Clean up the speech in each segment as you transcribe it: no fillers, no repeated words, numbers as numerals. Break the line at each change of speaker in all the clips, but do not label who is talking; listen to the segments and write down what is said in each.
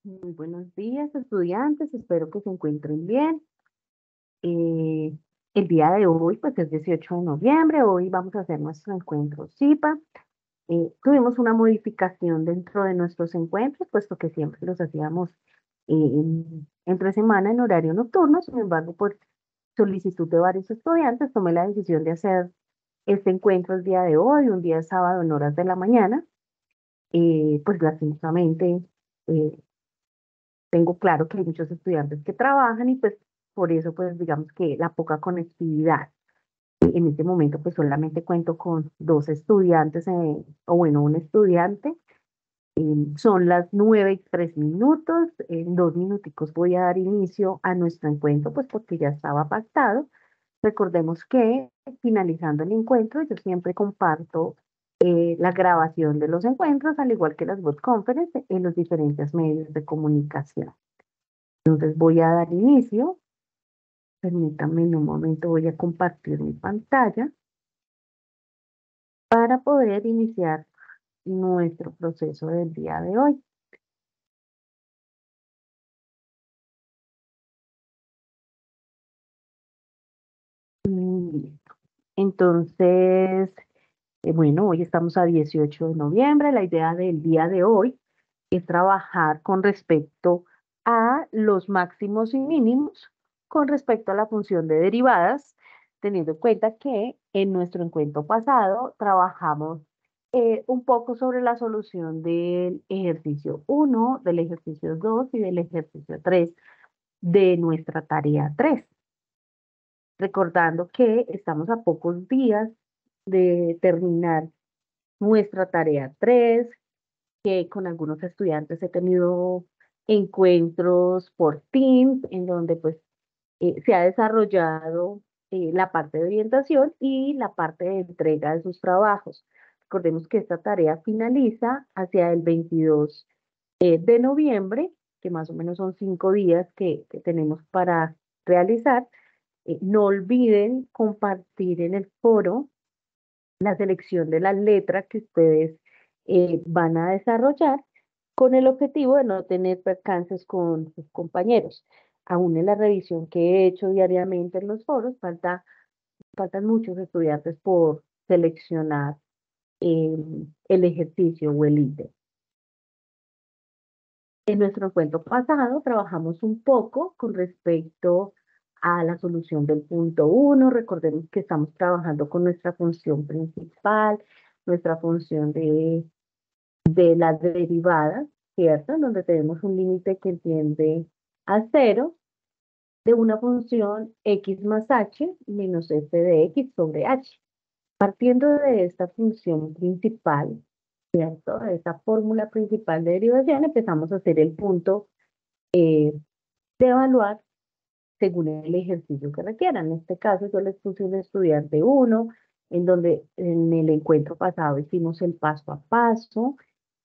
Muy buenos días, estudiantes. Espero que se encuentren bien. Eh, el día de hoy, pues es 18 de noviembre. Hoy vamos a hacer nuestro encuentro SIPA. Tuvimos una modificación dentro de nuestros encuentros, puesto que siempre los hacíamos entre semana en horario nocturno. Sin embargo, por solicitud de varios estudiantes, tomé la decisión de hacer este encuentro el día de hoy, un día sábado en horas de la mañana. Pues lastimosamente, eh, tengo claro que hay muchos estudiantes que trabajan y pues por eso pues digamos que la poca conectividad. En este momento pues solamente cuento con dos estudiantes, o bueno, un estudiante. Son las 9:03. En 2 minuticos voy a dar inicio a nuestro encuentro pues porque ya estaba pactado. Recordemos que finalizando el encuentro yo siempre comparto la grabación de los encuentros, al igual que las web conferences en los diferentes medios de comunicación. Entonces voy a dar inicio. Permítanme en un momento, voy a compartir mi pantalla para poder iniciar nuestro proceso del día de hoy. Listo. Entonces, bueno, hoy estamos a 18 de noviembre. La idea del día de hoy es trabajar con respecto a los máximos y mínimos con respecto a la función de derivadas, teniendo en cuenta que en nuestro encuentro pasado trabajamos un poco sobre la solución del ejercicio 1, del ejercicio 2 y del ejercicio 3 de nuestra tarea 3. Recordando que estamos a pocos días de terminar nuestra tarea 3, que con algunos estudiantes he tenido encuentros por Teams, en donde pues se ha desarrollado la parte de orientación y la parte de entrega de sus trabajos. Recordemos que esta tarea finaliza hacia el 22 de noviembre, que más o menos son 5 días que tenemos para realizar. No olviden compartir en el foro la selección de la letra que ustedes van a desarrollar con el objetivo de no tener percances con sus compañeros. Aún en la revisión que he hecho diariamente en los foros, faltan muchos estudiantes por seleccionar eh, el ejercicio o el ítem. En nuestro encuentro pasado trabajamos un poco con respecto a la solución del punto 1. Recordemos que estamos trabajando con nuestra función principal, nuestra función de las derivadas, ¿cierto? En donde tenemos un límite que tiende a cero de una función x más h menos f de x sobre h. Partiendo de esta función principal, ¿cierto? De esta fórmula principal de derivación, empezamos a hacer el punto de evaluar según el ejercicio que requieran. En este caso, yo les puse un estudiante 1, en donde en el encuentro pasado hicimos el paso a paso,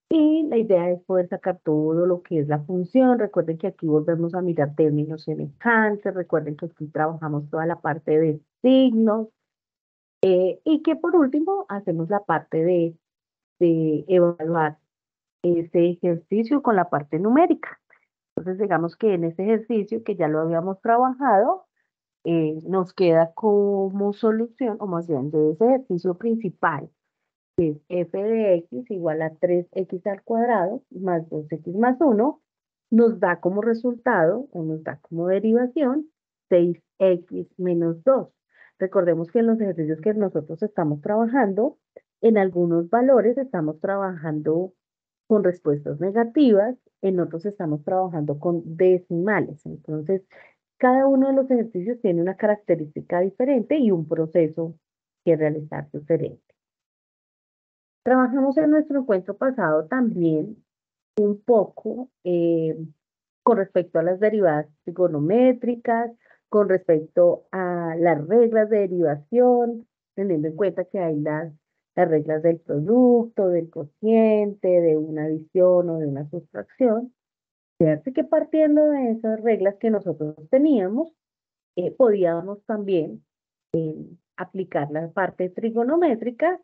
y la idea es poder sacar todo lo que es la función. Recuerden que aquí volvemos a mirar términos semejantes, recuerden que aquí trabajamos toda la parte de signos, y que por último hacemos la parte de evaluar ese ejercicio con la parte numérica. Entonces, digamos que en ese ejercicio que ya lo habíamos trabajado, nos queda como solución, o más bien de ese ejercicio principal, que es f de x igual a 3x al cuadrado más 2x más 1, nos da como resultado, o nos da como derivación, 6x menos 2. Recordemos que en los ejercicios que nosotros estamos trabajando, en algunos valores estamos trabajando con respuestas negativas, en otros estamos trabajando con decimales. Entonces, cada uno de los ejercicios tiene una característica diferente y un proceso que realizar diferente. Trabajamos en nuestro encuentro pasado también un poco con respecto a las derivadas trigonométricas, con respecto a las reglas de derivación, teniendo en cuenta que hay las reglas del producto, del cociente, de una adición o de una sustracción. Así que partiendo de esas reglas que nosotros teníamos, podíamos también aplicar la parte trigonométrica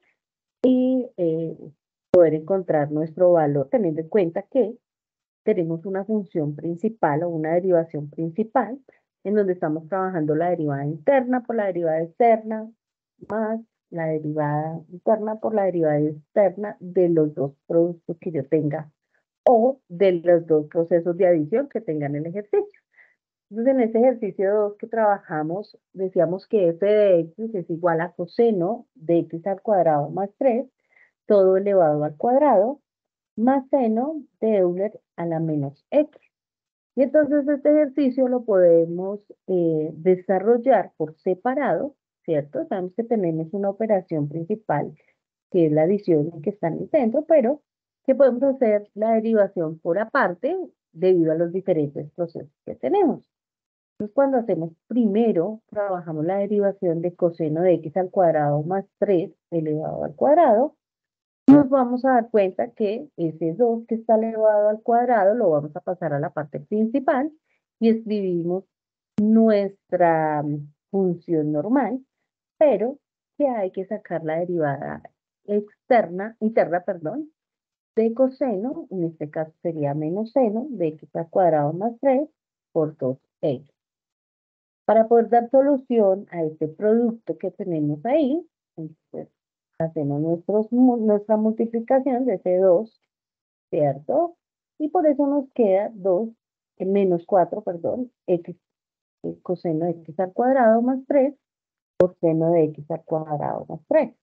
y poder encontrar nuestro valor, teniendo en cuenta que tenemos una función principal o una derivación principal, en donde estamos trabajando la derivada interna por la derivada externa, más la derivada interna por la derivada externa de los dos productos que yo tenga o de los dos procesos de adición que tengan el ejercicio. Entonces, en este ejercicio 2 que trabajamos, decíamos que f de x es igual a coseno de x al cuadrado más 3, todo elevado al cuadrado, más seno de Euler a la menos x. Y entonces este ejercicio lo podemos desarrollar por separado, ¿cierto? Sabemos que tenemos una operación principal, que es la adición que está en el centro, pero que podemos hacer la derivación por aparte debido a los diferentes procesos que tenemos. Entonces, cuando hacemos primero, trabajamos la derivación de coseno de x al cuadrado más 3 elevado al cuadrado, nos vamos a dar cuenta que ese 2 que está elevado al cuadrado lo vamos a pasar a la parte principal y escribimos nuestra función normal, pero que hay que sacar la derivada interna, perdón, de coseno, en este caso sería menos seno de x al cuadrado más 3 por 2x. Para poder dar solución a este producto que tenemos ahí, entonces hacemos nuestra multiplicación de ese 2, ¿cierto? Y por eso nos queda 2, menos 4, perdón, x, coseno de x al cuadrado más 3 por seno de x al cuadrado más 3.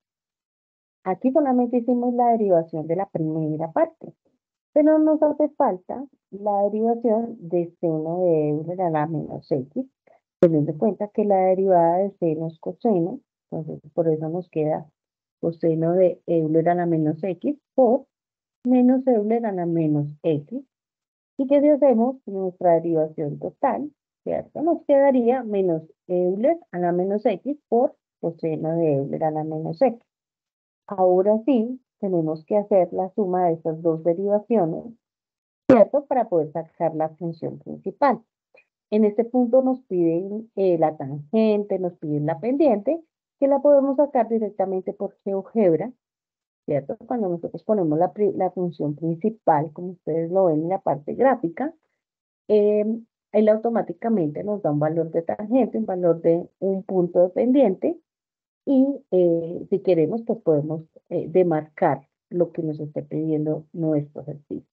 Aquí solamente hicimos la derivación de la primera parte, pero nos hace falta la derivación de seno de Euler a la menos x, teniendo en cuenta que la derivada de seno es coseno, entonces por eso nos queda coseno de Euler a la menos x por menos Euler a la menos x. Y que si hacemos nuestra derivación total, ¿cierto? Nos quedaría menos Euler a la menos x por coseno de Euler a la menos x. Ahora sí, tenemos que hacer la suma de estas dos derivaciones, ¿cierto? Para poder sacar la función principal. En este punto nos piden la tangente, nos piden la pendiente, que la podemos sacar directamente por GeoGebra, ¿cierto? Cuando nosotros ponemos la función principal, como ustedes lo ven en la parte gráfica, él automáticamente nos da un valor de tangente, un valor de un punto de pendiente, y si queremos, pues podemos demarcar lo que nos esté pidiendo nuestro ejercicio.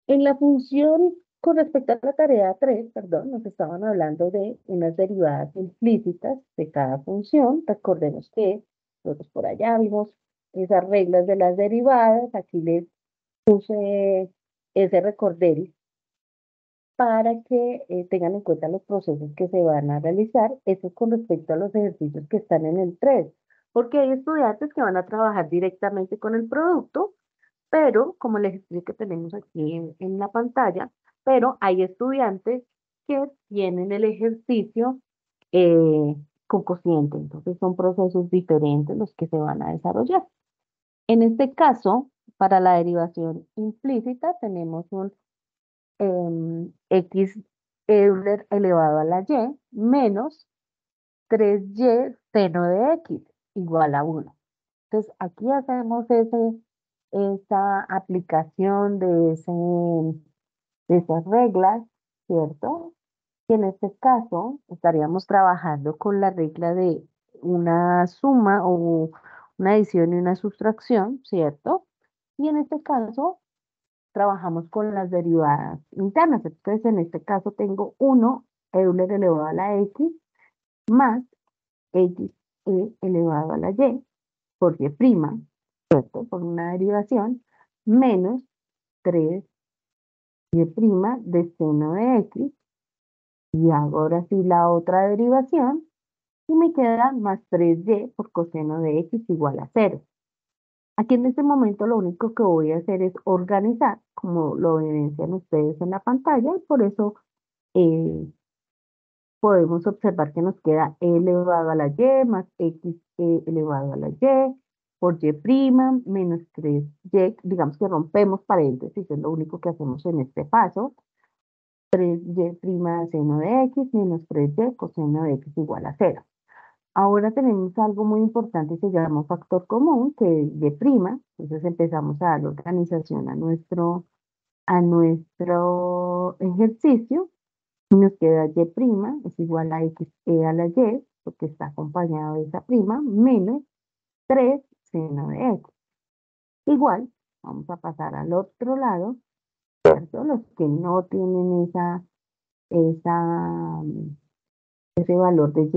En la función, con respecto a la tarea 3, perdón, nos estaban hablando de unas derivadas implícitas de cada función. Recordemos que nosotros por allá vimos esas reglas de las derivadas. Aquí les puse ese recorderis para que tengan en cuenta los procesos que se van a realizar. Eso es con respecto a los ejercicios que están en el 3, porque hay estudiantes que van a trabajar directamente con el producto, pero como el ejercicio que tenemos aquí en la pantalla, pero hay estudiantes que tienen el ejercicio con cociente, entonces son procesos diferentes los que se van a desarrollar. En este caso, para la derivación implícita tenemos un x Euler elevado a la y menos 3y seno de x igual a 1. Entonces, aquí hacemos esa aplicación de esas reglas, ¿cierto? Que en este caso estaríamos trabajando con la regla de una suma o una adición y una sustracción, ¿cierto? Y en este caso trabajamos con las derivadas internas. Entonces, en este caso tengo 1 Euler elevado a la x más x elevado a la y por y prima, ¿cierto? Por una derivación, menos 3 y prima de seno de x, y hago ahora sí la otra derivación, y me queda más 3y por coseno de x igual a 0. Aquí en este momento lo único que voy a hacer es organizar, como lo evidencian ustedes en la pantalla, y por eso eh, podemos observar que nos queda e elevado a la y más x elevado a la y por y prima menos 3y, digamos que rompemos paréntesis, es lo único que hacemos en este paso, 3y prima seno de x menos 3y coseno de x igual a 0. Ahora tenemos algo muy importante que se llama un factor común, que es y prima, entonces empezamos a darle organización a nuestro a nuestro ejercicio. Y nos queda y' es igual a xe a la y, porque está acompañado de esa prima, menos 3 seno de x. Igual, vamos a pasar al otro lado, ¿cierto? Los que no tienen esa, ese valor de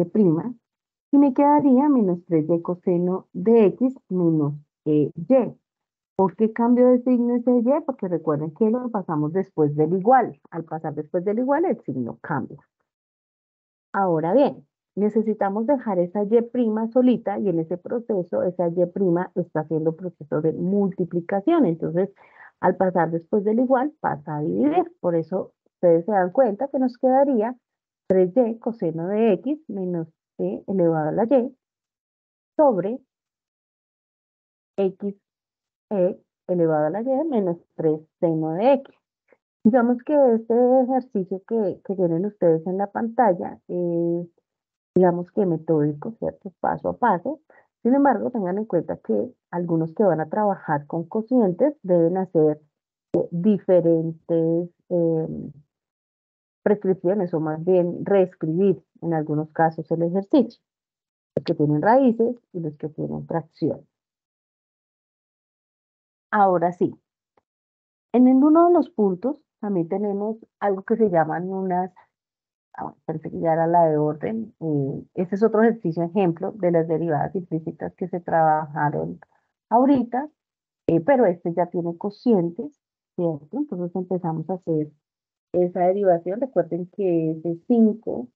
y me quedaría menos 3y coseno de x menos y. ¿Por qué cambio de signo ese y? Porque recuerden que lo pasamos después del igual. Al pasar después del igual, el signo cambia. Ahora bien, necesitamos dejar esa y' solita y en ese proceso, esa y' está haciendo proceso de multiplicación. Entonces, al pasar después del igual, pasa a dividir. Por eso, ustedes se dan cuenta que nos quedaría 3y coseno de x menos e elevado a la y sobre x e elevado a la y menos 3 seno de x. Digamos que este ejercicio que tienen ustedes en la pantalla es, digamos que metódico, ¿cierto? Paso a paso. Sin embargo, tengan en cuenta que algunos que van a trabajar con cocientes deben hacer diferentes prescripciones o más bien reescribir en algunos casos el ejercicio. Los que tienen raíces y los que tienen fracciones. Ahora sí, en uno de los puntos también tenemos algo que se llaman unas, parece que ya era la de orden. Este es otro ejercicio ejemplo de las derivadas implícitas que se trabajaron ahorita, pero este ya tiene cocientes, ¿cierto? Entonces empezamos a hacer esa derivación. Recuerden que ese 5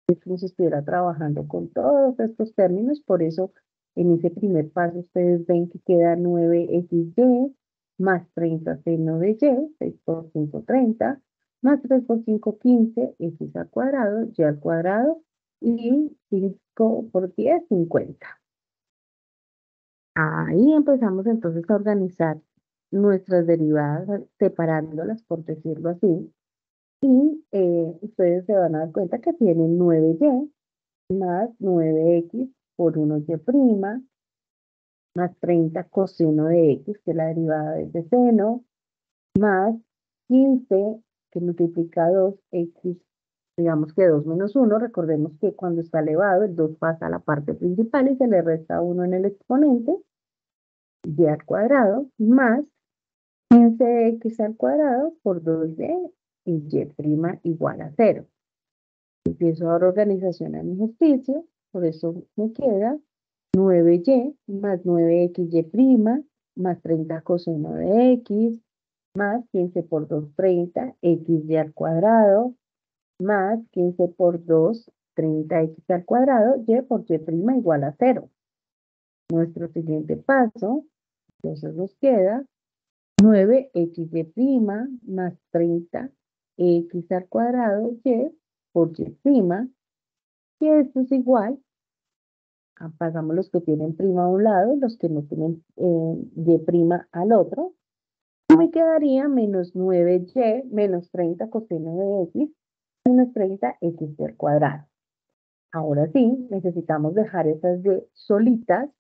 es como si estuviera trabajando con todos estos términos, por eso en ese primer paso ustedes ven que queda 9xy más 30 seno de y, 6 por 5, 30, más 3 por 5, 15, x al cuadrado, y al cuadrado, y 5 por 10, 50. Ahí empezamos entonces a organizar nuestras derivadas, separándolas, por decirlo así, y ustedes se van a dar cuenta que tienen 9y más 9x por 1y', más 30 coseno de x, que es la derivada de ese seno, más 15, que multiplica 2x, digamos que 2 menos 1, recordemos que cuando está elevado, el 2 pasa a la parte principal y se le resta 1 en el exponente, y al cuadrado, más 15x al cuadrado por 2y y y' igual a 0. Empiezo ahora organización a mi ejercicio, por eso me queda 9y más 9xy' más 30 coseno de x más 15 por 2, 30, xy al cuadrado más 15 por 2, 30x al cuadrado, y por y' igual a 0. Nuestro siguiente paso, entonces nos queda 9xy' más 30x al cuadrado, y por y', y esto es igual. Pasamos los que tienen prima a un lado, los que no tienen y' al otro. Y me quedaría menos 9y menos 30 coseno de x menos 30x al cuadrado. Ahora sí, necesitamos dejar esas y solitas.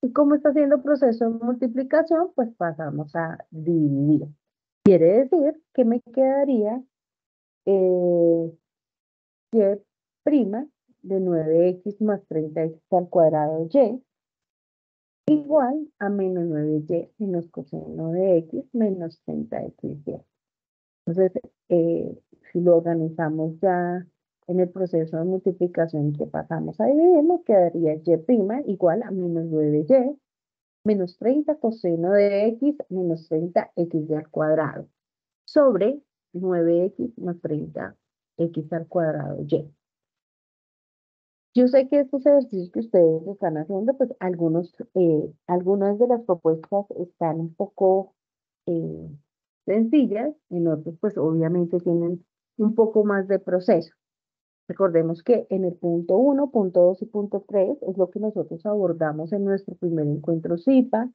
Y como está haciendo proceso de multiplicación, pues pasamos a dividir. Quiere decir que me quedaría y' de 9x más 30x al cuadrado y igual a menos 9y menos coseno de x menos 30xy. Entonces, si lo organizamos ya en el proceso de multiplicación que pasamos a dividir, nos quedaría y' igual a menos 9y menos 30 coseno de x menos 30xy al cuadrado sobre 9x más 30x al cuadrado y. Yo sé que estos ejercicios que ustedes están haciendo, pues algunas de las propuestas están un poco eh, sencillas, en otros pues obviamente tienen un poco más de proceso. Recordemos que en el punto 1, punto 2 y punto 3 es lo que nosotros abordamos en nuestro primer encuentro CIPA,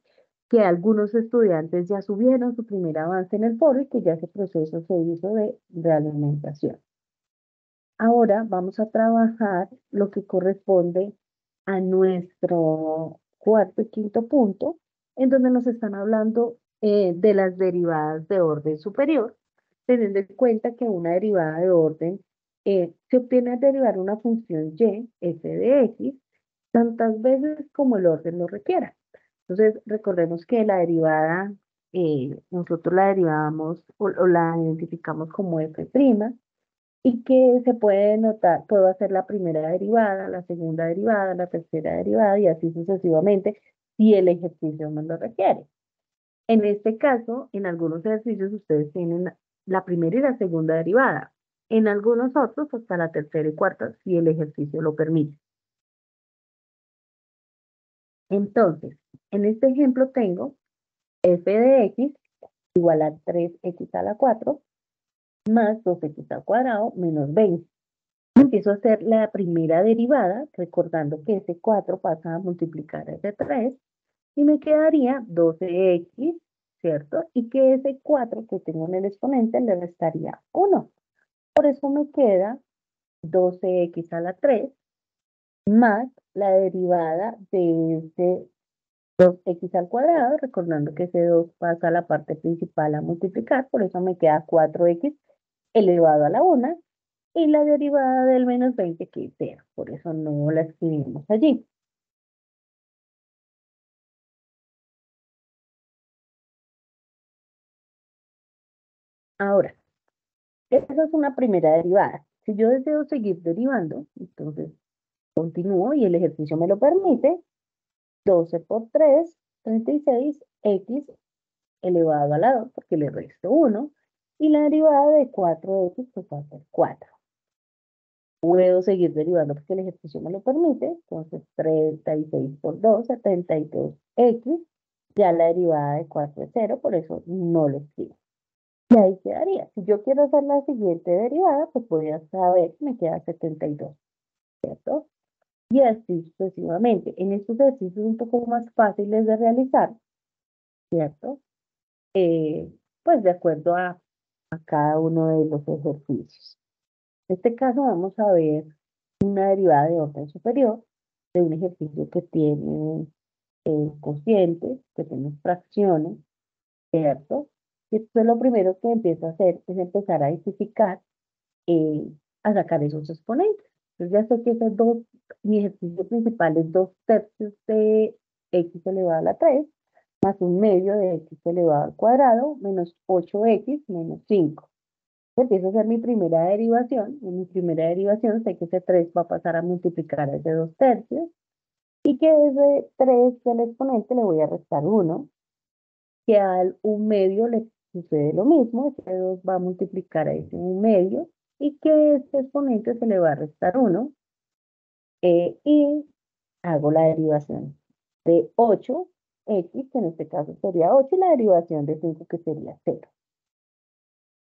que algunos estudiantes ya subieron su primer avance en el foro y que ya ese proceso se hizo de realimentación. Ahora vamos a trabajar lo que corresponde a nuestro cuarto y quinto punto, en donde nos están hablando de las derivadas de orden superior, teniendo en cuenta que una derivada de orden se obtiene al derivar una función y, f de x, tantas veces como el orden lo requiera. Entonces, recordemos que la derivada, nosotros la derivamos o la identificamos como f', y que se puede notar, puedo hacer la primera derivada, la segunda derivada, la tercera derivada y así sucesivamente si el ejercicio me lo requiere. En este caso, en algunos ejercicios ustedes tienen la primera y la segunda derivada. En algunos otros hasta la tercera y cuarta si el ejercicio lo permite. Entonces, en este ejemplo tengo f de x igual a 3x a la 4 más 2x al cuadrado menos 20. Empiezo a hacer la primera derivada, recordando que ese 4 pasa a multiplicar ese 3, y me quedaría 12x, ¿cierto? Y que ese 4 que tengo en el exponente le restaría 1. Por eso me queda 12x a la 3 más la derivada de ese 2x al cuadrado, recordando que ese 2 pasa a la parte principal a multiplicar, por eso me queda 4x elevado a la 1, y la derivada del menos 20 que es 0, por eso no la escribimos allí. Ahora, esa es una primera derivada. Si yo deseo seguir derivando, entonces continúo y el ejercicio me lo permite. 12 por 3, 36, x elevado a la 2, porque le resto 1, y la derivada de 4x pues va a ser 4. Puedo seguir derivando porque el ejercicio me lo permite, entonces 36 por 2, 72x, ya la derivada de 4 es 0, por eso no lo escribo. Y ahí quedaría. Si yo quiero hacer la siguiente derivada, pues voy a saber que me queda 72, ¿cierto? Y así sucesivamente. En estos ejercicios un poco más fáciles de realizar, ¿cierto? Pues de acuerdo a cada uno de los ejercicios. En este caso vamos a ver una derivada de orden superior de un ejercicio que tiene cocientes, que tiene fracciones, ¿cierto? Y entonces lo primero que empiezo a hacer es empezar a identificar, eh, a sacar esos exponentes. Entonces ya sé que esos dos, mi ejercicio principal es 2/3 de x elevado a la 3, más 1/2 de x elevado al cuadrado, menos 8x menos 5. Empiezo a hacer mi primera derivación. En mi primera derivación sé que ese 3 va a pasar a multiplicar a ese 2/3 y que ese 3 del exponente le voy a restar 1, que al 1/2 le sucede lo mismo, ese 2 va a multiplicar a ese 1/2 y que este exponente se le va a restar 1 y hago la derivación de 8x, que en este caso sería 8, y la derivación de 5, que sería 0.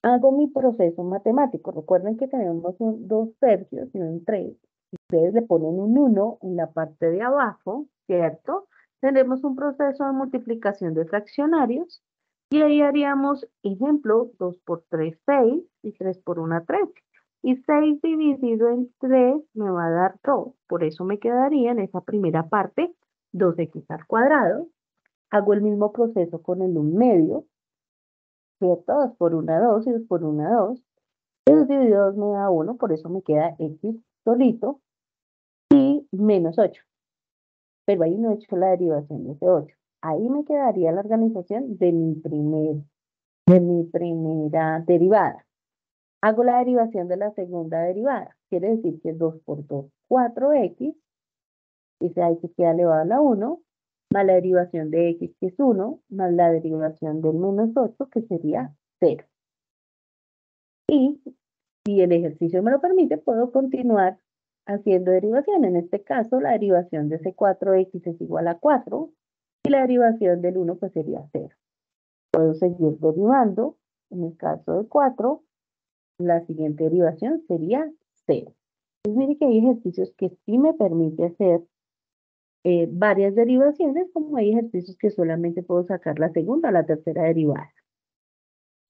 Hago mi proceso matemático. Recuerden que tenemos un 2/3 y un 3. Ustedes le ponen un 1 en la parte de abajo, ¿cierto? Tendremos un proceso de multiplicación de fraccionarios y ahí haríamos, ejemplo, 2 por 3, 6 y 3 por 1, 3. Y 6 dividido en 3 me va a dar 2. Por eso me quedaría en esa primera parte 2x al cuadrado. Hago el mismo proceso con el 1/2, ¿cierto? 2 por 1, 2 y 2 por 1, 2. 2 dividido 2 me da 1, por eso me queda x solito y menos 8. Pero ahí no he hecho la derivación de ese 8. Ahí me quedaría la organización de mi primera derivada. Hago la derivación de la segunda derivada. Quiere decir que 2 por 2, 4x, y ahí se queda elevado a la 1, más la derivación de x, que es 1, más la derivación del menos 8, que sería 0. Y si el ejercicio me lo permite, puedo continuar haciendo derivación. En este caso, la derivación de ese 4x es igual a 4 y la derivación del 1 pues sería 0. Puedo seguir derivando. En el caso de 4, la siguiente derivación sería 0. Entonces, mire que hay ejercicios que sí me permite hacer varias derivaciones, como hay ejercicios que solamente puedo sacar la segunda o la tercera derivada.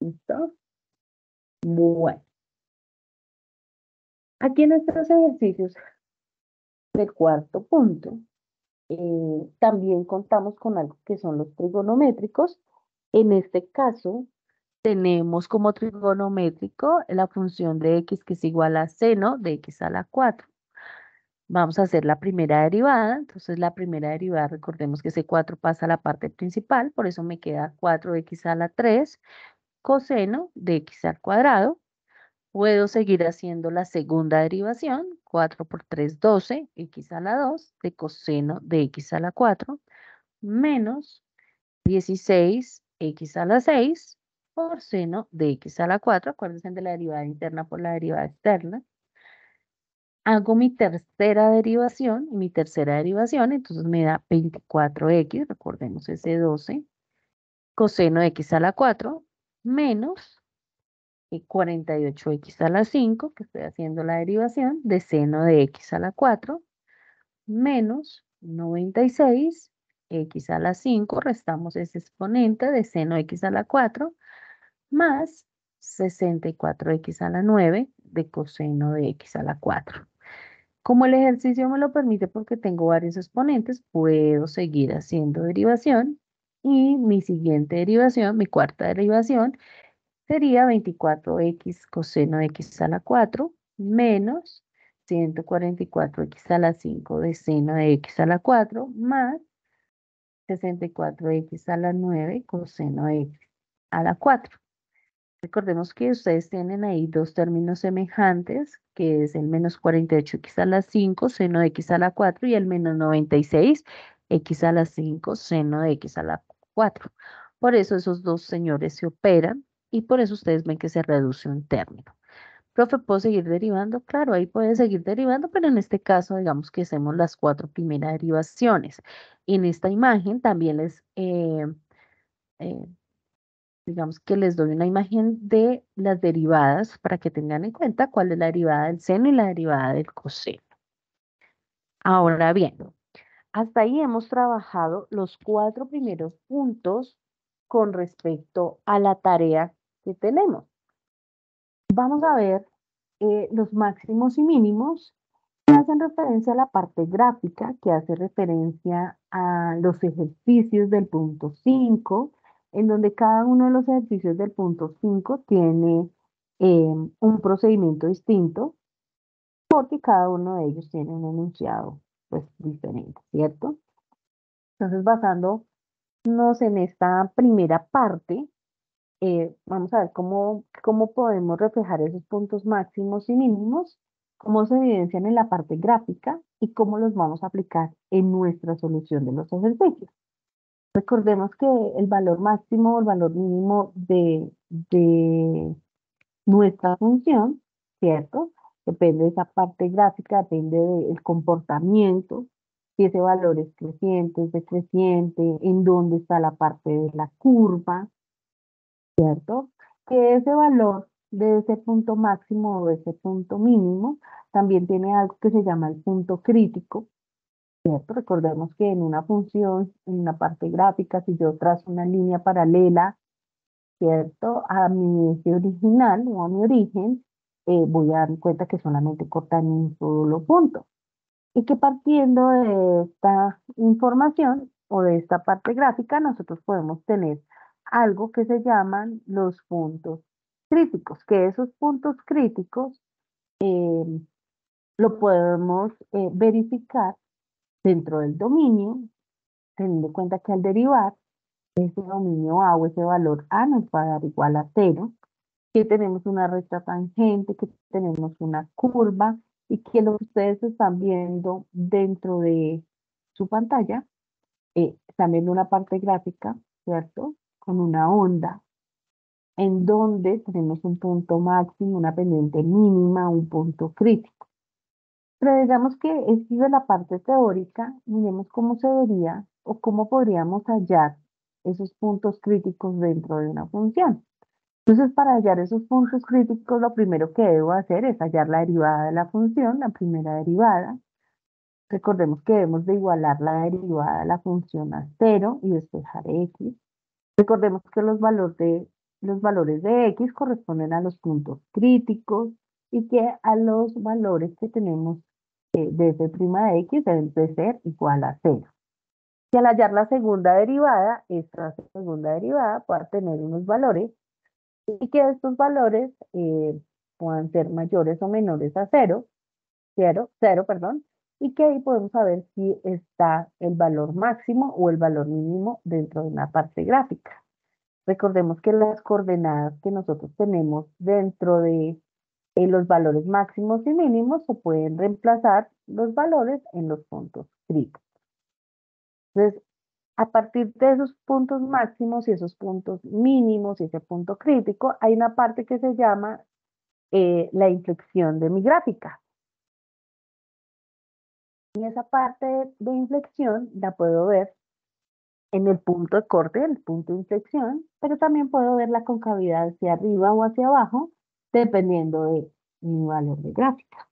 ¿Listo? Bueno, aquí en estos ejercicios del cuarto punto, también contamos con algo que son los trigonométricos, En este caso, tenemos como trigonométrico la función de x que es igual a seno de x a la 4. Vamos a hacer la primera derivada. Entonces, la primera derivada, recordemos que ese 4 pasa a la parte principal, por eso me queda 4x a la 3 coseno de x al cuadrado. Puedo seguir haciendo la segunda derivación, 4 por 3, 12, x a la 2, de coseno de x a la 4, menos 16, x a la 6, por seno de x a la 4. Acuérdense de la derivada interna por la derivada externa. Hago mi tercera derivación, entonces me da 24x, recordemos ese 12, coseno de x a la 4, menos 48x a la 5, que estoy haciendo la derivación, de seno de x a la 4, menos 96, x a la 5, restamos ese exponente de seno de x a la 4, más 64x a la 9, de coseno de x a la 4. Como el ejercicio me lo permite porque tengo varios exponentes, puedo seguir haciendo derivación y mi siguiente derivación, mi cuarta derivación, sería 24x coseno de x a la 4 menos 144x a la 5 de seno de x a la 4 más 64x a la 9 coseno de x a la 4. Recordemos que ustedes tienen ahí dos términos semejantes, que es el menos 48x a la 5 seno de x a la 4 y el menos 96x a la 5 seno de x a la 4. Por eso esos dos señores se operan y por eso ustedes ven que se reduce un término. Profe, ¿puedo seguir derivando? Claro, ahí puede seguir derivando, pero en este caso, digamos que hacemos las cuatro primeras derivaciones. En esta imagen también eh, digamos que les doy una imagen de las derivadas para que tengan en cuenta cuál es la derivada del seno y la derivada del coseno. Ahora bien, hasta ahí hemos trabajado los cuatro primeros puntos con respecto a la tarea que tenemos. Vamos a ver los máximos y mínimos que hacen referencia a la parte gráfica, que hace referencia a los ejercicios del punto 5, en donde cada uno de los ejercicios del punto 5 tiene un procedimiento distinto, porque cada uno de ellos tiene un enunciado pues, diferente, ¿cierto? Entonces, basándonos en esta primera parte, vamos a ver cómo podemos reflejar esos puntos máximos y mínimos, cómo se evidencian en la parte gráfica y cómo los vamos a aplicar en nuestra solución de los ejercicios. Recordemos que el valor máximo o el valor mínimo de nuestra función, ¿cierto? Depende de esa parte gráfica, depende del comportamiento, si ese valor es creciente, es decreciente, en dónde está la parte de la curva, ¿cierto? Que ese valor de ese punto máximo o de ese punto mínimo también tiene algo que se llama el punto crítico, ¿cierto? Recordemos que en una función, en una parte gráfica, si yo trazo una línea paralela, ¿cierto? A mi eje original o a mi origen, voy a dar cuenta que solamente cortan un solo punto. Y que partiendo de esta información o de esta parte gráfica, nosotros podemos tener algo que se llaman los puntos críticos, que esos puntos críticos lo podemos verificar dentro del dominio, teniendo en cuenta que al derivar ese dominio A o ese valor A nos va a dar igual a 0, que tenemos una recta tangente, que tenemos una curva y que lo que ustedes están viendo dentro de su pantalla, están viendo una parte gráfica, ¿cierto? Con una onda en donde tenemos un punto máximo, una pendiente mínima, un punto crítico. Pero digamos que esto es de la parte teórica, miremos cómo se vería o cómo podríamos hallar esos puntos críticos dentro de una función. Entonces, para hallar esos puntos críticos, lo primero que debo hacer es hallar la derivada de la función, la primera derivada. Recordemos que debemos de igualar la derivada de la función a 0 y despejar x. Recordemos que los valores de x corresponden a los puntos críticos y que a los valores que tenemos de f' de x deben de ser igual a 0. Y al hallar la segunda derivada, esta segunda derivada pueda tener unos valores y que estos valores puedan ser mayores o menores a cero, perdón, y que ahí podemos saber si está el valor máximo o el valor mínimo dentro de una parte gráfica. Recordemos que las coordenadas que nosotros tenemos dentro de los valores máximos y mínimos se pueden reemplazar los valores en los puntos críticos. Entonces, a partir de esos puntos máximos y esos puntos mínimos y ese punto crítico, hay una parte que se llama la inflexión de mi gráfica. Y esa parte de inflexión la puedo ver en el punto de corte, el punto de inflexión, pero también puedo ver la concavidad hacia arriba o hacia abajo, dependiendo de mi valor de gráfica.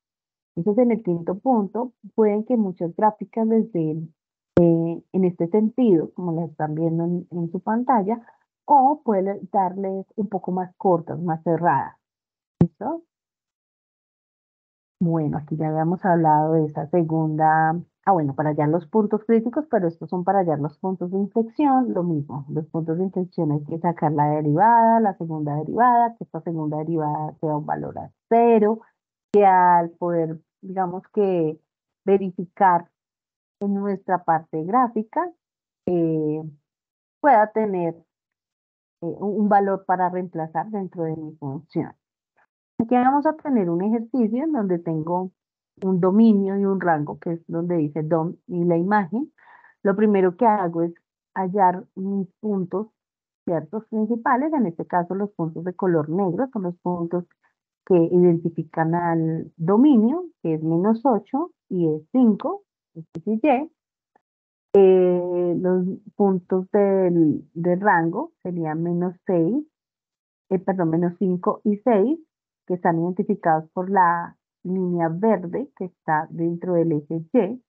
Entonces, en el quinto punto, pueden que muchas gráficas les den en este sentido, como la están viendo en su pantalla, o puede darles un poco más cortas, más cerradas. ¿Listo? Bueno, aquí ya habíamos hablado de esa segunda, bueno, para hallar los puntos críticos, pero estos son para hallar los puntos de inflexión, lo mismo, los puntos de inflexión hay que sacar la derivada, la segunda derivada, que esta segunda derivada sea un valor a cero, que al poder, digamos que verificar en nuestra parte gráfica, eh, pueda tener un valor para reemplazar dentro de mi función. Aquí vamos a tener un ejercicio en donde tengo un dominio y un rango, que es donde dice DOM y la imagen. Lo primero que hago es hallar mis puntos, ciertos principales, en este caso los puntos de color negro, son los puntos que identifican al dominio, que es -8 y es 5, X y Y. Los puntos del rango serían -6, perdón, -5 y 6, que están identificados por la línea verde que está dentro del eje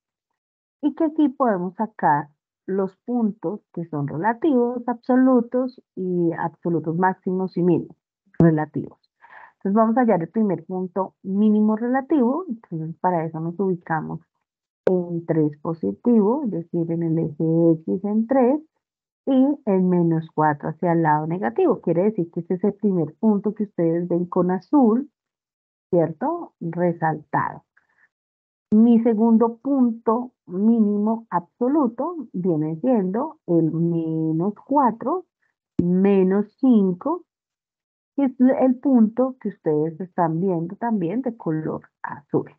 y que aquí podemos sacar los puntos que son relativos, absolutos y absolutos máximos y mínimos relativos. Entonces vamos a hallar el primer punto mínimo relativo, entonces para eso nos ubicamos en 3 positivo, es decir, en el eje X en 3, y el -4 hacia el lado negativo. Quiere decir que este es el primer punto que ustedes ven con azul, ¿cierto? Resaltado. Mi segundo punto mínimo absoluto viene siendo el -4, -5, que es el punto que ustedes están viendo también de color azul.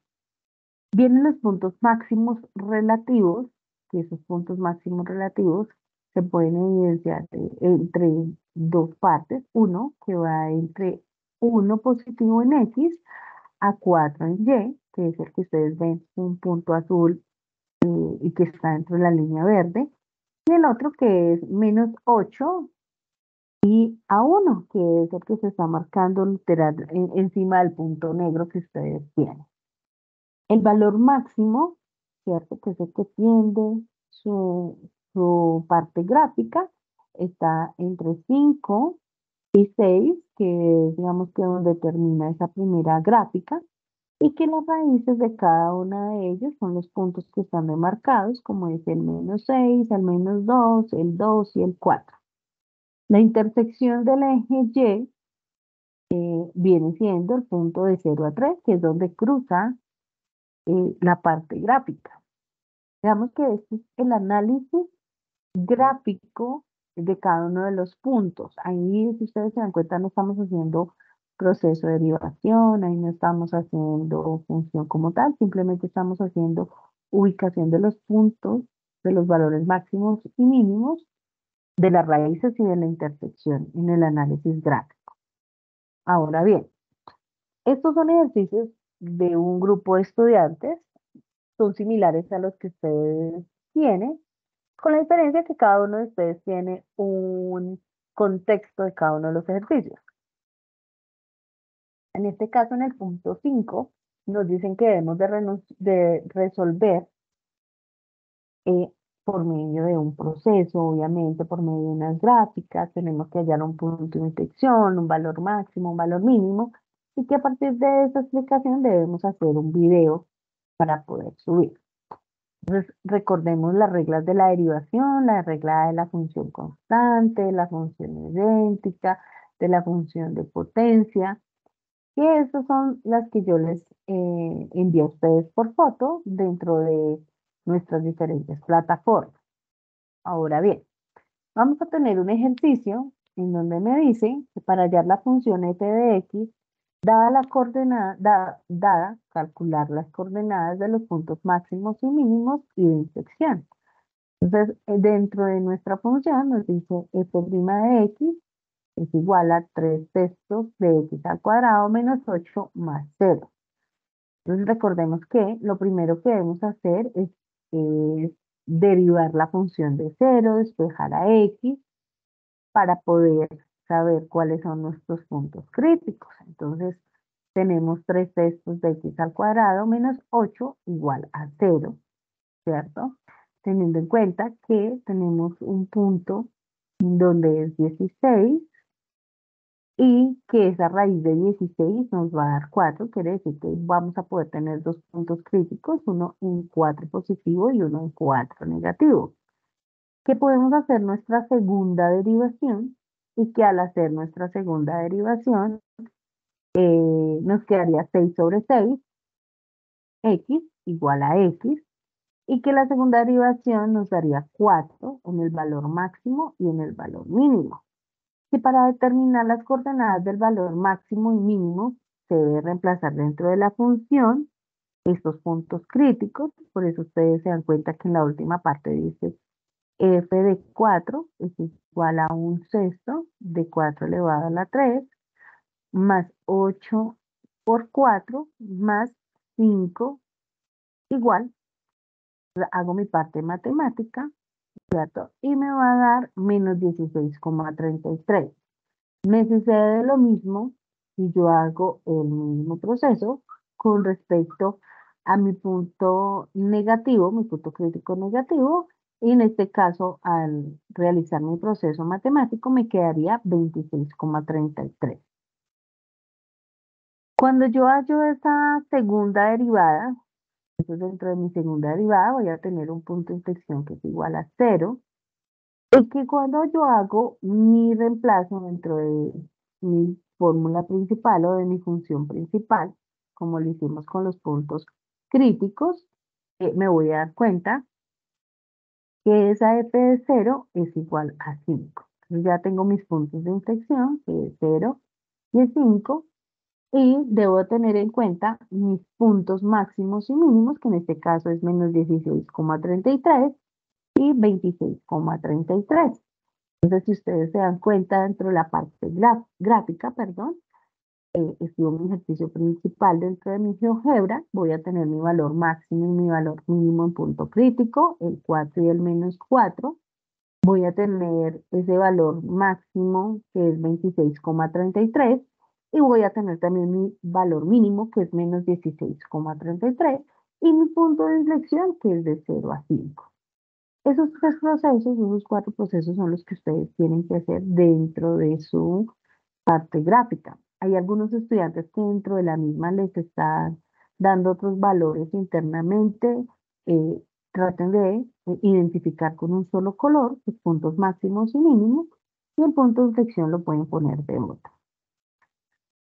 Vienen los puntos máximos relativos, que esos puntos máximos relativos se pueden evidenciar entre dos partes. Uno que va entre 1 positivo en X a 4 en Y, que es el que ustedes ven, un punto azul y que está dentro de la línea verde. Y el otro que es -8 y a 1, que es el que se está marcando literal encima del punto negro que ustedes tienen. El valor máximo, ¿cierto? Que es el que tiende su parte gráfica, está entre 5 y 6, que es, digamos, que donde termina esa primera gráfica, y que las raíces de cada una de ellas son los puntos que están demarcados, como es el -6, el -2, el 2 y el 4. La intersección del eje Y viene siendo el punto de 0 a 3, que es donde cruza la parte gráfica. Digamos que este es el análisis gráfico de cada uno de los puntos. Ahí, si ustedes se dan cuenta, no estamos haciendo proceso de derivación, ahí no estamos haciendo función como tal, simplemente estamos haciendo ubicación de los puntos, de los valores máximos y mínimos, de las raíces y de la intersección en el análisis gráfico. Ahora bien, estos son ejercicios de un grupo de estudiantes, son similares a los que ustedes tienen, con la diferencia que cada uno de ustedes tiene un contexto de cada uno de los ejercicios. En este caso, en el punto 5, nos dicen que debemos de resolver eh, por medio de un proceso, obviamente por medio de unas gráficas, tenemos que hallar un punto de inflexión, un valor máximo, un valor mínimo, y que a partir de esa explicación debemos hacer un video para poder subir. Entonces, recordemos las reglas de la derivación, la regla de la función constante, la función idéntica, de la función de potencia, que esas son las que yo les envío a ustedes por foto dentro de nuestras diferentes plataformas. Ahora bien, vamos a tener un ejercicio en donde me dice que para hallar la función f de x, dada la coordenada, calcular las coordenadas de los puntos máximos y mínimos y de intersección. Entonces, dentro de nuestra función nos dice f' de x es igual a 3 sextos de x al cuadrado menos 8 más 0. Entonces, recordemos que lo primero que debemos hacer es derivar la función de 0, despejar a x, para poder saber cuáles son nuestros puntos críticos. Entonces, tenemos 3 sextos de x al cuadrado menos 8 igual a 0, ¿cierto? Teniendo en cuenta que tenemos un punto donde es 16 y que esa raíz de 16 nos va a dar 4, quiere decir que vamos a poder tener dos puntos críticos, uno en 4 positivo y uno en 4 negativo, que podemos hacer nuestra segunda derivación y que al hacer nuestra segunda derivación nos quedaría 6 sobre 6, x igual a x, y que la segunda derivación nos daría 4 en el valor máximo y en el valor mínimo. Y para determinar las coordenadas del valor máximo y mínimo, se debe reemplazar dentro de la función estos puntos críticos. Por eso ustedes se dan cuenta que en la última parte dice f de 4 es igual a un sexto de 4 elevado a la 3 más 8 por 4 más 5 igual, hago mi parte matemática, ¿cierto? Y me va a dar menos 16,33. Me sucede lo mismo si yo hago el mismo proceso con respecto a mi punto negativo, mi punto crítico negativo, y en este caso, al realizar mi proceso matemático, me quedaría 26,33. Cuando yo hallo esa segunda derivada, entonces dentro de mi segunda derivada voy a tener un punto de inflexión que es igual a 0, y que cuando yo hago mi reemplazo dentro de mi fórmula principal o de mi función principal, como lo hicimos con los puntos críticos, me voy a dar cuenta que esa f de 0 es igual a 5. Entonces ya tengo mis puntos de inflexión, que es 0 y es 5, y debo tener en cuenta mis puntos máximos y mínimos, que en este caso es menos 16,33 y 26,33. Entonces, si ustedes se dan cuenta, dentro de la parte gráfica, perdón, escribo mi ejercicio principal dentro de mi GeoGebra, voy a tener mi valor máximo y mi valor mínimo en punto crítico, el 4 y el menos 4. Voy a tener ese valor máximo, que es 26,33, y voy a tener también mi valor mínimo, que es menos 16,33, y mi punto de inflexión, que es de 0 a 5. Esos tres procesos, esos cuatro procesos son los que ustedes tienen que hacer dentro de su parte gráfica. Hay algunos estudiantes que dentro de la misma les están dando otros valores internamente. eh, Traten de identificar con un solo color sus puntos máximos y mínimos, y el punto de inflexión lo pueden poner de otra.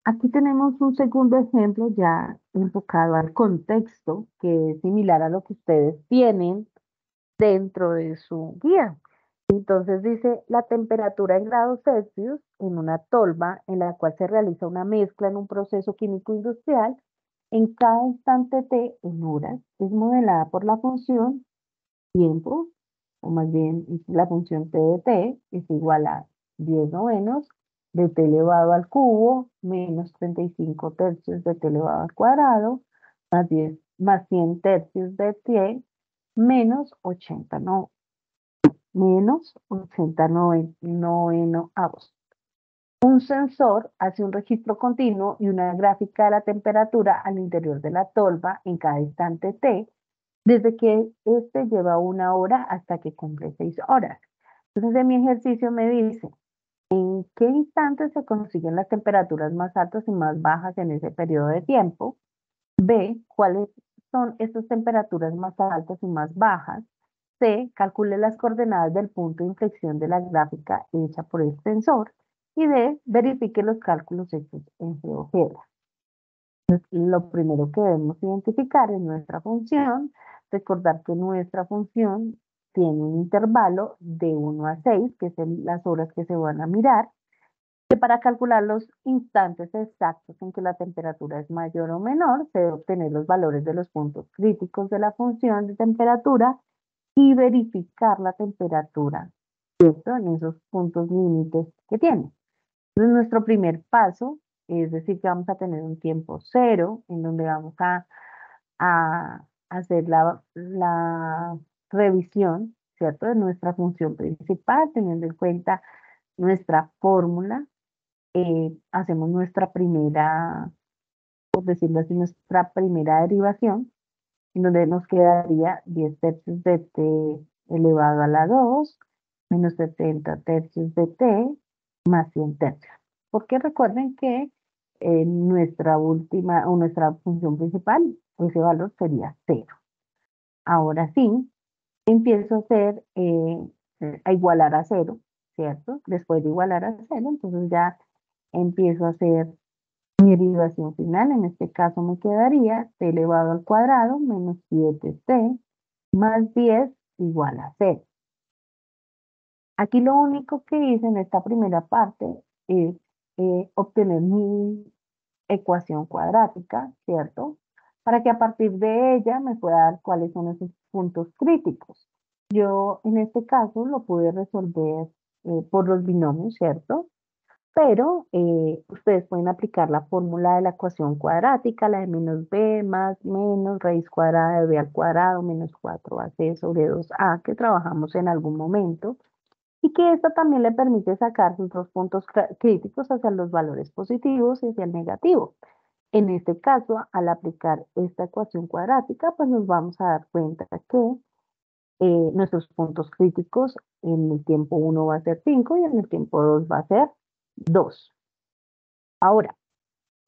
Aquí tenemos un segundo ejemplo ya enfocado al contexto, que es similar a lo que ustedes tienen dentro de su guía. Entonces dice la temperatura en grados Celsius en una tolva en la cual se realiza una mezcla en un proceso químico industrial en cada instante t en horas es modelada por la función tiempo, o más bien la función t de t es igual a 10 novenos de t elevado al cubo menos 35 tercios de t elevado al cuadrado más 10 más 100 tercios de t menos 80 no, menos 80 novenoavos. Un sensor hace un registro continuo y una gráfica de la temperatura al interior de la tolva en cada instante t, desde que este lleva 1 hora hasta que cumple 6 horas. Entonces, en mi ejercicio me dice, ¿en qué instante se consiguen las temperaturas más altas y más bajas en ese periodo de tiempo? B, ¿cuáles son estas temperaturas más altas y más bajas. C, calcule las coordenadas del punto de inflexión de la gráfica hecha por el sensor. Y D, verifique los cálculos hechos en GeoGebra. Lo primero que debemos identificar es nuestra función. Recordar que nuestra función tiene un intervalo de 1 a 6, que es las horas que se van a mirar, que para calcular los instantes exactos en que la temperatura es mayor o menor, se debe obtener los valores de los puntos críticos de la función de temperatura y verificar la temperatura, ¿cierto? En esos puntos límites que tiene. Entonces, nuestro primer paso, es decir, que vamos a tener un tiempo cero, en donde vamos a hacer la revisión, ¿cierto? De nuestra función principal, teniendo en cuenta nuestra fórmula. Hacemos nuestra primera, por decirlo así, nuestra primera derivación, en donde nos quedaría 10 tercios de t elevado a la 2 menos 70 tercios de t más 100 tercios. Porque recuerden que nuestra última o nuestra función principal, ese valor sería 0. Ahora sí, empiezo a hacer, a igualar a 0, ¿cierto? Después de igualar a 0, entonces ya empiezo a hacer mi derivación final. En este caso me quedaría t elevado al cuadrado menos 7t más 10 igual a 0. Aquí lo único que hice en esta primera parte es obtener mi ecuación cuadrática, ¿cierto? Para que a partir de ella me pueda dar cuáles son esos puntos críticos. Yo en este caso lo pude resolver por los binomios, ¿cierto? Pero ustedes pueden aplicar la fórmula de la ecuación cuadrática, la de menos b más menos raíz cuadrada de b al cuadrado menos 4ac sobre 2a, que trabajamos en algún momento, y que esta también le permite sacar sus dos puntos críticos hacia los valores positivos y hacia el negativo. En este caso, al aplicar esta ecuación cuadrática, pues nos vamos a dar cuenta que nuestros puntos críticos en el tiempo 1 va a ser 5 y en el tiempo 2 va a ser 2. Ahora,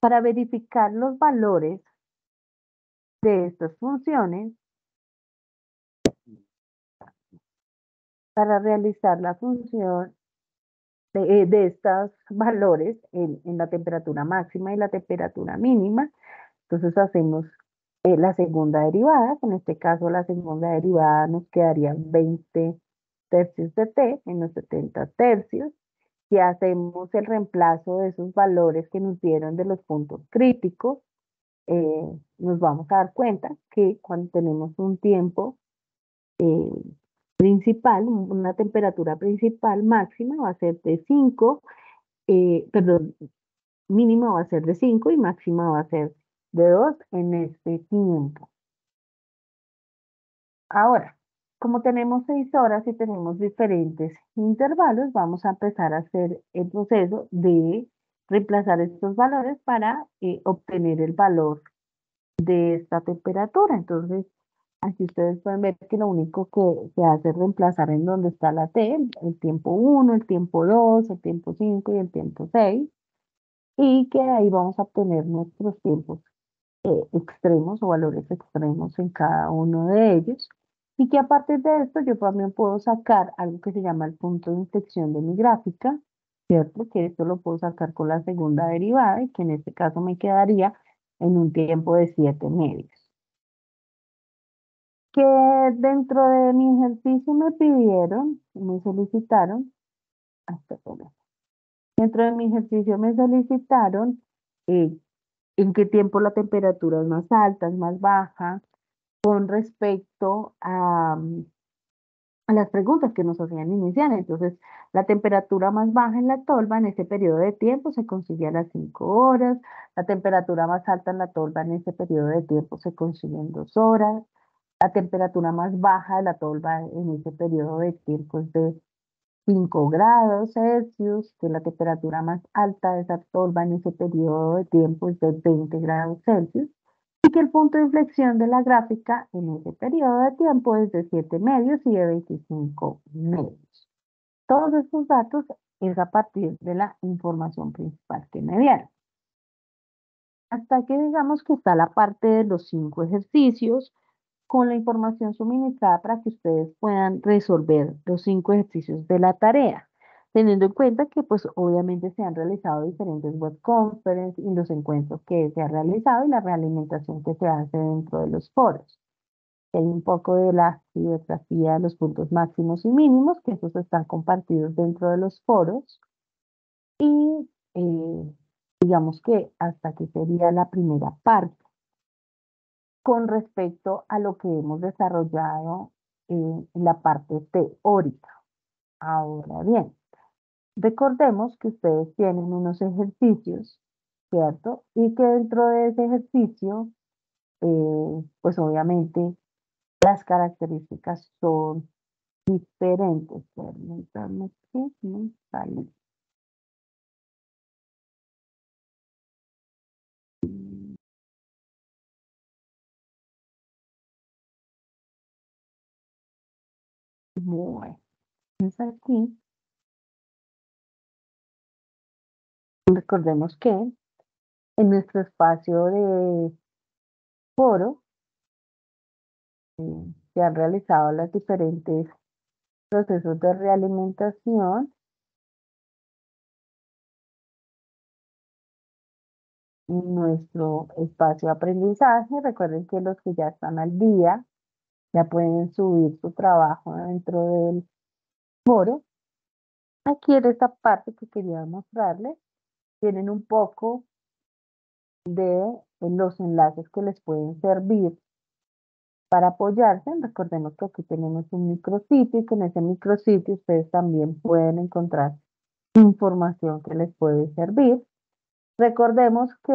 para verificar los valores de estas funciones, para realizar la función de estos valores en la temperatura máxima y la temperatura mínima, entonces hacemos la segunda derivada, que en este caso la segunda derivada nos quedaría 20 tercios de t menos 70 tercios. Si hacemos el reemplazo de esos valores que nos dieron de los puntos críticos, nos vamos a dar cuenta que cuando tenemos un tiempo principal, una temperatura principal máxima va a ser de 5, perdón, mínima va a ser de 5 y máxima va a ser de 2 en este tiempo. Ahora, como tenemos 6 horas y tenemos diferentes intervalos, vamos a empezar a hacer el proceso de reemplazar estos valores para obtener el valor de esta temperatura. Entonces, aquí ustedes pueden ver que lo único que se hace es reemplazar en donde está la T, el tiempo 1, el tiempo 2, el tiempo 5 y el tiempo 6, y que ahí vamos a obtener nuestros tiempos extremos o valores extremos en cada uno de ellos. Y que a partir de esto yo también puedo sacar algo que se llama el punto de inflexión de mi gráfica, ¿cierto? Que esto lo puedo sacar con la segunda derivada y que en este caso me quedaría en un tiempo de 7 medios. Que dentro de mi ejercicio me pidieron, me solicitaron, dentro de mi ejercicio me solicitaron eh, en qué tiempo la temperatura es más alta, es más baja, con respecto a las preguntas que nos hacían iniciar. Entonces, la temperatura más baja en la tolva en ese periodo de tiempo se consigue a las 5 horas, la temperatura más alta en la tolva en ese periodo de tiempo se consigue en 2 horas, la temperatura más baja de la tolva en ese periodo de tiempo es de 5 grados Celsius, que la temperatura más alta de esa tolva en ese periodo de tiempo es de 20 grados Celsius, y que el punto de inflexión de la gráfica en ese periodo de tiempo es de 7 medios y de 25 medios. Todos estos datos es a partir de la información principal que me dieron. Hasta aquí digamos que está la parte de los 5 ejercicios con la información suministrada para que ustedes puedan resolver los 5 ejercicios de la tarea, teniendo en cuenta que pues obviamente se han realizado diferentes web conferences y los encuentros que se han realizado y la realimentación que se hace dentro de los foros. Hay un poco de la bibliografía de los puntos máximos y mínimos, que esos están compartidos dentro de los foros. Y digamos que hasta aquí sería la primera parte con respecto a lo que hemos desarrollado en la parte teórica. Ahora bien, recordemos que ustedes tienen unos ejercicios, ¿cierto? Y que dentro de ese ejercicio, pues obviamente las características son diferentes. Permítanme que me sale. Bueno, es aquí. Recordemos que en nuestro espacio de foro se han realizado los diferentes procesos de realimentación en nuestro espacio de aprendizaje. Recuerden que los que ya están al día ya pueden subir su trabajo dentro del foro. Aquí en esta parte que quería mostrarles, tienen un poco de los enlaces que les pueden servir para apoyarse. Recordemos que aquí tenemos un micrositio y que en ese micrositio ustedes también pueden encontrar información que les puede servir. Recordemos que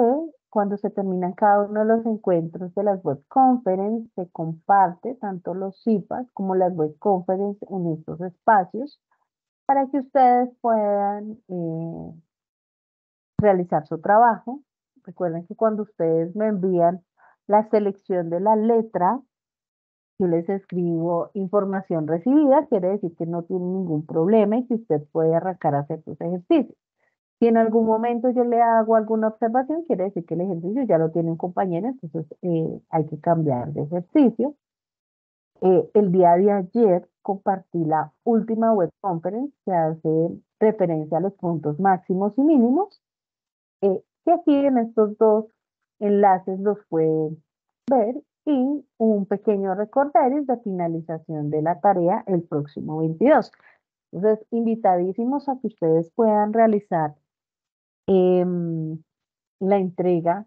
cuando se terminan cada uno de los encuentros de las web conference, se comparte tanto los CIPAs como las web conference en estos espacios para que ustedes puedan realizar su trabajo. Recuerden que cuando ustedes me envían la selección de la letra, yo les escribo información recibida, quiere decir que no tiene ningún problema y que usted puede arrancar a hacer sus ejercicios. Si en algún momento yo le hago alguna observación, quiere decir que el ejercicio ya lo tiene un compañero, entonces hay que cambiar de ejercicio. El día de ayer compartí la última web conference que hace referencia a los puntos máximos y mínimos, que aquí en estos dos enlaces los pueden ver y un pequeño recordatorio de finalización de la tarea el próximo 22. Entonces, invitadísimos a que ustedes puedan realizar em, la entrega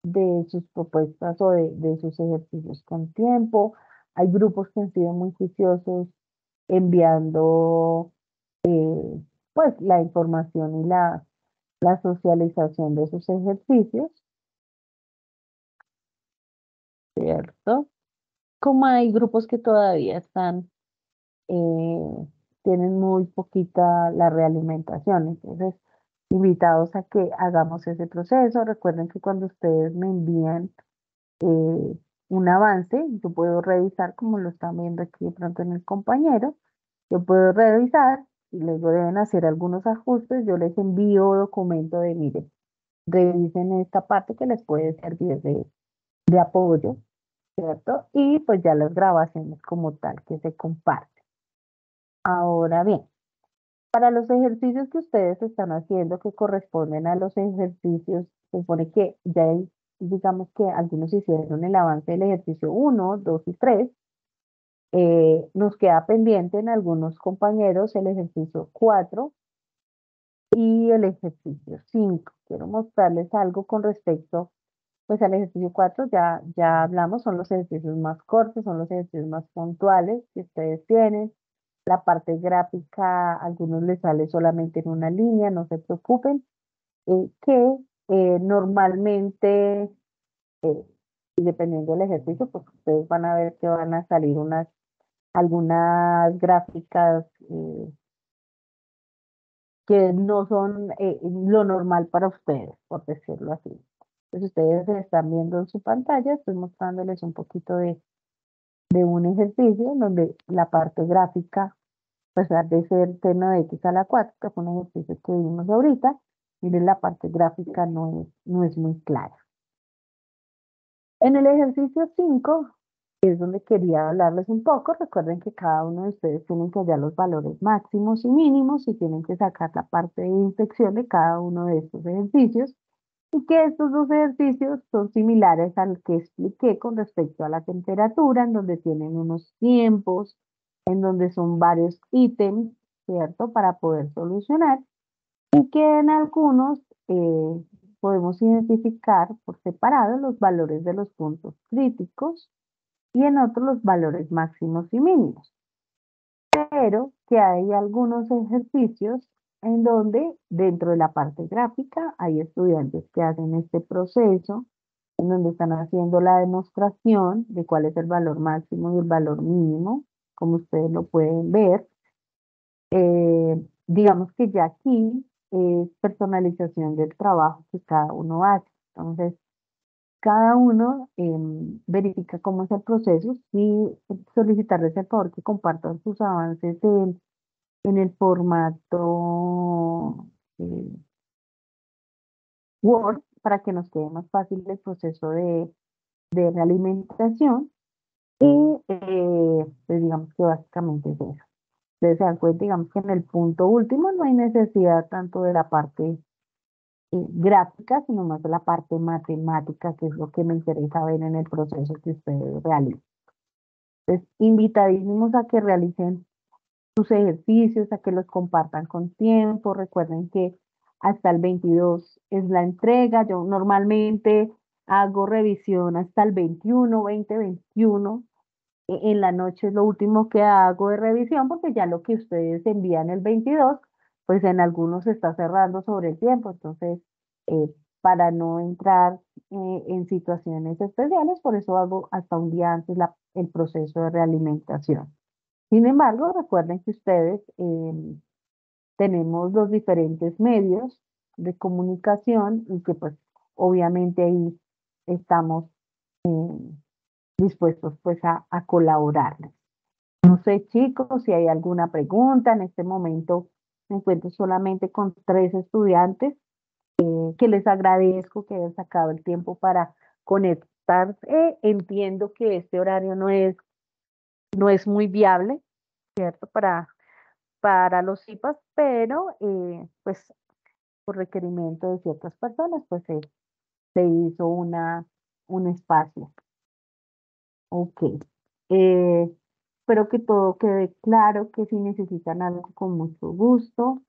de sus propuestas o de sus ejercicios con tiempo. Hay grupos que han sido muy juiciosos enviando pues la información y la socialización de sus ejercicios, ¿cierto? Como hay grupos que todavía están, tienen muy poquita la realimentación, entonces invitados a que hagamos ese proceso. Recuerden que cuando ustedes me envían un avance, yo puedo revisar como lo están viendo aquí de pronto en el compañero, yo puedo revisar y luego deben hacer algunos ajustes, yo les envío documento de, miren, revisen esta parte que les puede servir de apoyo, ¿cierto? Y pues ya las grabaciones como tal que se comparten. Ahora bien, para los ejercicios que ustedes están haciendo que corresponden a los ejercicios, se supone que ya hay, digamos que algunos hicieron el avance del ejercicio 1, 2 y 3. Nos queda pendiente en algunos compañeros el ejercicio 4 y el ejercicio 5. Quiero mostrarles algo con respecto pues al ejercicio 4, ya hablamos, son los ejercicios más cortos, son los ejercicios más puntuales que ustedes tienen. La parte gráfica, a algunos les sale solamente en una línea, no se preocupen, que normalmente, y dependiendo del ejercicio, pues ustedes van a ver que van a salir algunas gráficas que no son lo normal para ustedes, por decirlo así. Entonces, ustedes están viendo en su pantalla, estoy mostrándoles un poquito de un ejercicio donde la parte gráfica, a pesar de ser seno de x a la 4, que fue un ejercicio que vimos ahorita, miren, la parte gráfica no es muy clara. En el ejercicio 5 es donde quería hablarles un poco. Recuerden que cada uno de ustedes tienen que hallar los valores máximos y mínimos y tienen que sacar la parte de inflexión de cada uno de estos ejercicios y que estos dos ejercicios son similares al que expliqué con respecto a la temperatura, en donde tienen unos tiempos, en donde son varios ítems, ¿cierto? Para poder solucionar y que en algunos podemos identificar por separado los valores de los puntos críticos y en otros los valores máximos y mínimos. Pero que hay algunos ejercicios en donde dentro de la parte gráfica hay estudiantes que hacen este proceso, en donde están haciendo la demostración de cuál es el valor máximo y el valor mínimo, como ustedes lo pueden ver. Digamos que ya aquí es personalización del trabajo que cada uno hace. Entonces, cada uno verifica cómo es el proceso y solicitarles el favor que compartan sus avances en el formato Word para que nos quede más fácil el proceso de realimentación. Y pues digamos que básicamente es eso. Ustedes se dan cuenta, digamos que en el punto último no hay necesidad tanto de la parte gráfica, sino más de la parte matemática, que es lo que me interesa ver en el proceso que ustedes realicen. Entonces, invitadísimos a que realicen sus ejercicios, a que los compartan con tiempo. Recuerden que hasta el 22 es la entrega. Yo normalmente hago revisión hasta el 21, 20, 21. En la noche es lo último que hago de revisión porque ya lo que ustedes envían el 22, pues en algunos se está cerrando sobre el tiempo. Entonces, eh, para no entrar en situaciones especiales, por eso hago hasta un día antes el proceso de realimentación. Sin embargo, recuerden que ustedes tenemos los diferentes medios de comunicación y que pues obviamente ahí estamos dispuestos pues a colaborarles. No sé, chicos, si hay alguna pregunta. En este momento me encuentro solamente con 3 estudiantes que les agradezco que hayan sacado el tiempo para conectarse. Entiendo que este horario no es muy viable, ¿cierto? Para los IPAs, pero pues por requerimiento de ciertas personas, pues se hizo un espacio. Ok. Eh, Espero que todo quede claro, que si necesitan algo con mucho gusto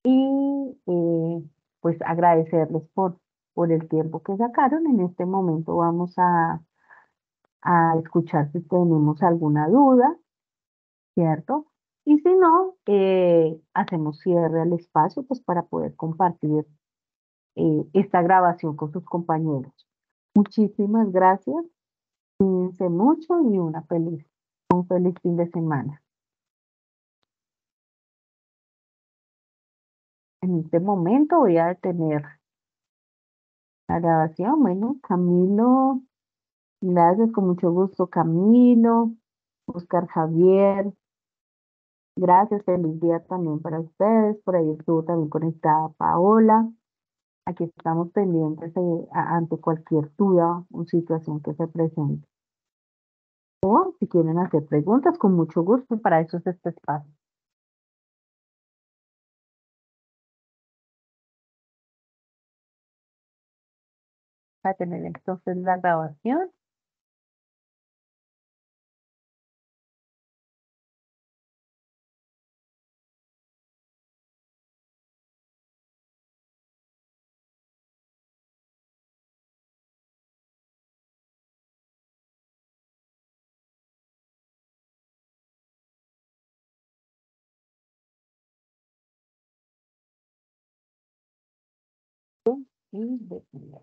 y pues agradecerles por el tiempo que sacaron. En este momento vamos a escuchar si tenemos alguna duda, ¿cierto? Y si no, hacemos cierre al espacio pues para poder compartir esta grabación con sus compañeros. Muchísimas gracias, cuídense mucho y un feliz fin de semana. En este momento voy a detener la grabación. Bueno, Camilo, gracias, con mucho gusto, Camilo, Oscar Javier, gracias, feliz día también para ustedes. Por ahí estuvo también conectada Paola. Aquí estamos pendientes ante cualquier duda o situación que se presente. O si quieren hacer preguntas, con mucho gusto, para eso es este espacio. Para tener entonces la grabación. Y detener.